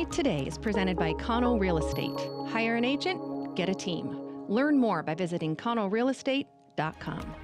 Outbreak Today is presented by Cano Real Estate. Hire an agent, get a team. Learn more by visiting canorealestate.com.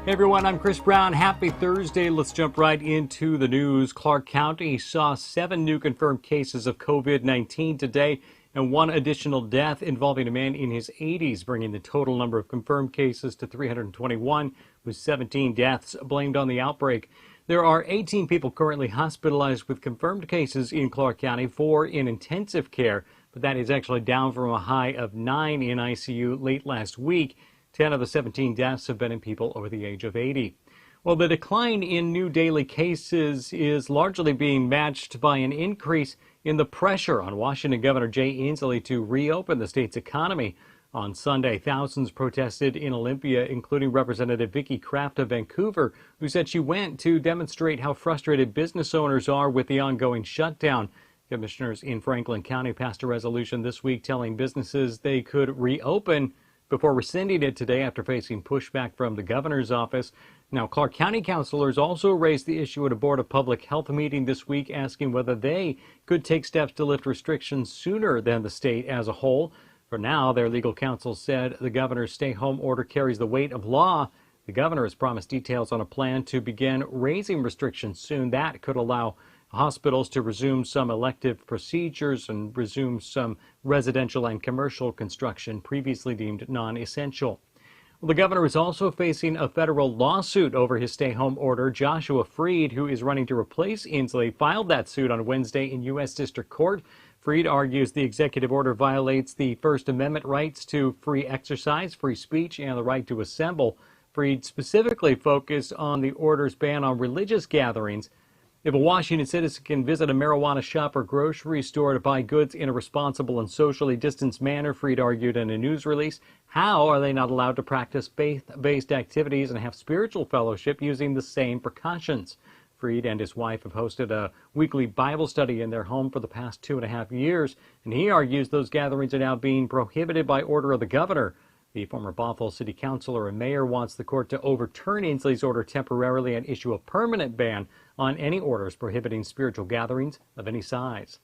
Hey everyone, I'm Chris Brown. Happy Thursday. Let's jump right into the news. Clark County saw 7 new confirmed cases of COVID-19 today and 1 additional death involving a man in his 80s, bringing the total number of confirmed cases to 321, with 17 deaths blamed on the outbreak. There are 18 people currently hospitalized with confirmed cases in Clark County, 4 in intensive care, but that is actually down from a high of 9 in ICU late last week. 10 of the 17 deaths have been in people over the age of 80. Well, the decline in new daily cases is largely being matched by an increase in the pressure on Washington Governor Jay Inslee to reopen the state's economy. On Sunday, thousands protested in Olympia, including Representative Vicki Kraft of Vancouver, who said she went to demonstrate how frustrated business owners are with the ongoing shutdown. Commissioners in Franklin County passed a resolution this week telling businesses they could reopen before rescinding it today after facing pushback from the governor's office. Now, Clark County councilors also raised the issue at a Board of Public Health meeting this week, asking whether they could take steps to lift restrictions sooner than the state as a whole. For now, their legal counsel said the governor's stay-home order carries the weight of law. The governor has promised details on a plan to begin raising restrictions soon. That could allow hospitals to resume some elective procedures and resume some residential and commercial construction previously deemed non-essential. Well, the governor is also facing a federal lawsuit over his stay-home order. Joshua Freed, who is running to replace Inslee, filed that suit on Wednesday in U.S. District Court. Freed argues the executive order violates the First Amendment rights to free exercise, free speech, and the right to assemble. Freed specifically focused on the order's ban on religious gatherings. If a Washington citizen can visit a marijuana shop or grocery store to buy goods in a responsible and socially distanced manner, Freed argued in a news release, how are they not allowed to practice faith-based activities and have spiritual fellowship using the same precautions? Freed and his wife have hosted a weekly Bible study in their home for the past 2.5 years, and he argues those gatherings are now being prohibited by order of the governor. The former Bothell city councilor and mayor wants the court to overturn Inslee's order temporarily and issue a permanent ban on any orders prohibiting spiritual gatherings of any size.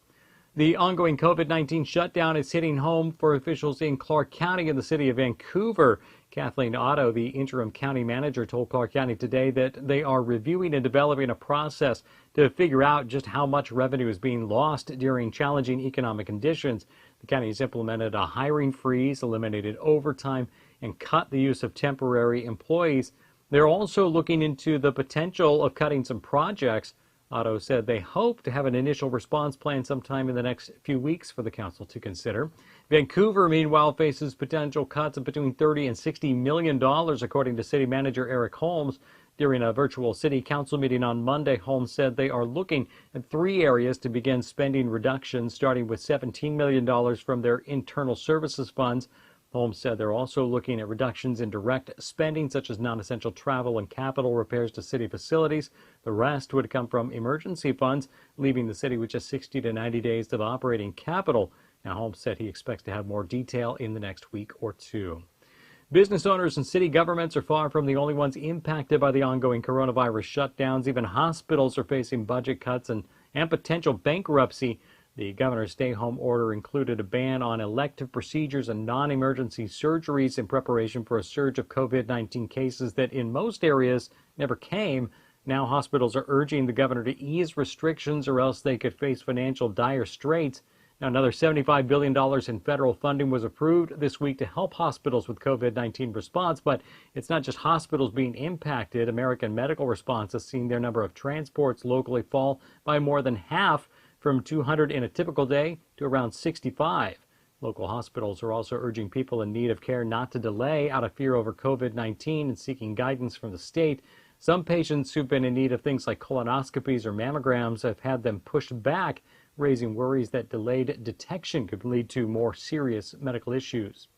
The ongoing COVID-19 shutdown is hitting home for officials in Clark County and the city of Vancouver. Kathleen Otto, the interim county manager, told Clark County today that they are reviewing and developing a process to figure out just how much revenue is being lost during challenging economic conditions. The county has implemented a hiring freeze, eliminated overtime, and cut the use of temporary employees. They're also looking into the potential of cutting some projects. Otto said they hope to have an initial response plan sometime in the next few weeks for the council to consider. Vancouver, meanwhile, faces potential cuts of between $30 and $60 million, according to city manager Eric Holmes. During a virtual city council meeting on Monday, Holmes said they are looking at 3 areas to begin spending reductions, starting with $17 million from their internal services funds. Holmes said they're also looking at reductions in direct spending, such as non-essential travel and capital repairs to city facilities. The rest would come from emergency funds, leaving the city with just 60 to 90 days of operating capital. Now, Holmes said he expects to have more detail in the next week or 2. Business owners and city governments are far from the only ones impacted by the ongoing coronavirus shutdowns. Even hospitals are facing budget cuts and potential bankruptcy. The governor's stay-home order included a ban on elective procedures and non-emergency surgeries in preparation for a surge of COVID-19 cases that in most areas never came. Now hospitals are urging the governor to ease restrictions or else they could face financial dire straits. Now, another $75 billion in federal funding was approved this week to help hospitals with COVID-19 response, but it's not just hospitals being impacted. American Medical Response has seen their number of transports locally fall by more than half, from 200 in a typical day to around 65. Local hospitals are also urging people in need of care not to delay out of fear over COVID-19 and seeking guidance from the state. Some patients who've been in need of things like colonoscopies or mammograms have had them pushed back, raising worries that delayed detection could lead to more serious medical issues.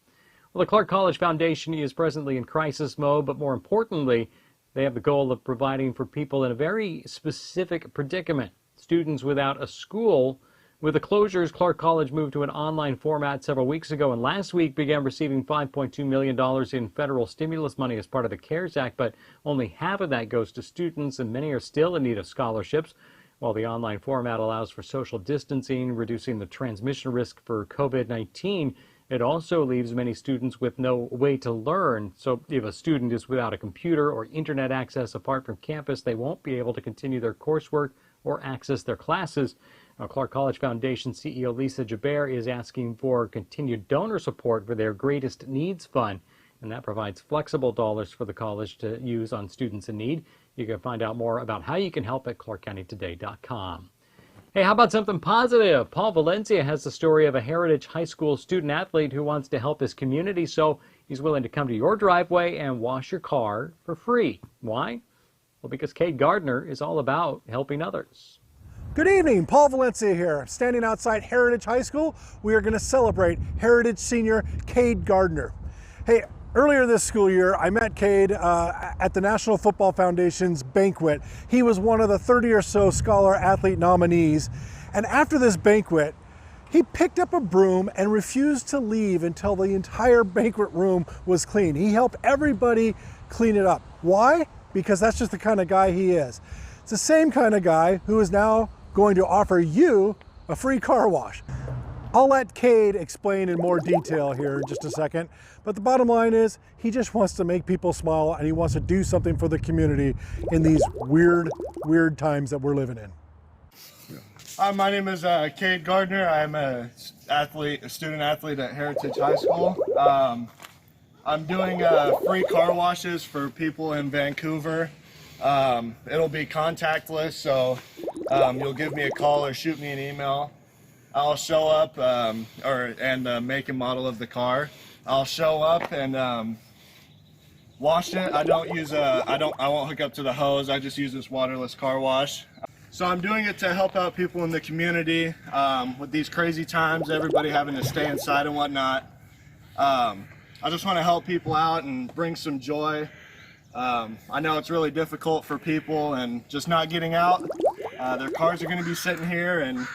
Well, the Clark College Foundation is presently in crisis mode, but more importantly, they have the goal of providing for people in a very specific predicament. Students without a school. With the closures, Clark College moved to an online format several weeks ago and last week began receiving $5.2 million in federal stimulus money as part of the CARES Act, but only half of that goes to students and many are still in need of scholarships. While the online format allows for social distancing, reducing the transmission risk for COVID-19, it also leaves many students with no way to learn. So if a student is without a computer or internet access apart from campus, they won't be able to continue their coursework or access their classes. Clark College Foundation CEO Lisa Jaber is asking for continued donor support for their Greatest Needs Fund, and that provides flexible dollars for the college to use on students in need. You can find out more about how you can help at clarkcountytoday.com. Hey, how about something positive? Paul Valencia has the story of a Heritage High School student athlete who wants to help his community, so he's willing to come to your driveway and wash your car for free. Why? Well, because Cade Gardner is all about helping others. Good evening, Paul Valencia here. Standing outside Heritage High School, we are going to celebrate Heritage senior Cade Gardner. Hey, earlier this school year, I met Cade at the National Football Foundation's banquet. He was one of the 30 or so scholar athlete nominees. And after this banquet, he picked up a broom and refused to leave until the entire banquet room was clean. He helped everybody clean it up. Why? Because that's just the kind of guy he is. It's the same kind of guy who is now going to offer you a free car wash. I'll let Cade explain in more detail here in just a second, but the bottom line is he just wants to make people smile and he wants to do something for the community in these weird times that we're living in. Hi, my name is Cade Gardner. I'm a student athlete at Heritage High School. I'm doing free car washes for people in Vancouver. It'll be contactless, so you'll give me a call or shoot me an email. I'll show up, and make and model of the car. I'll show up and wash it. I won't hook up to the hose. I just use this waterless car wash. So I'm doing it to help out people in the community with these crazy times, everybody having to stay inside and whatnot. I just want to help people out and bring some joy. I know it's really difficult for people and just not getting out. Their cars are going to be sitting here and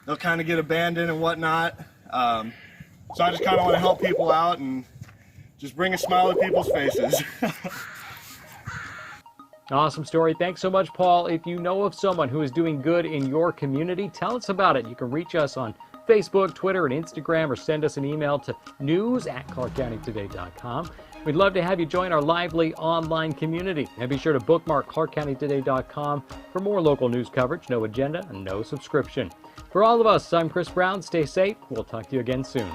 they'll kind of get abandoned and whatnot. So I just kind of want to help people out and just bring a smile to people's faces. Awesome story. Thanks so much, Paul. If you know of someone who is doing good in your community, tell us about it. You can reach us on Facebook, Twitter, and Instagram, or send us an email to news@clarkcountytoday.com. We'd love to have you join our lively online community. And be sure to bookmark clarkcountytoday.com for more local news coverage, no agenda, and no subscription. For all of us, I'm Chris Brown. Stay safe. We'll talk to you again soon.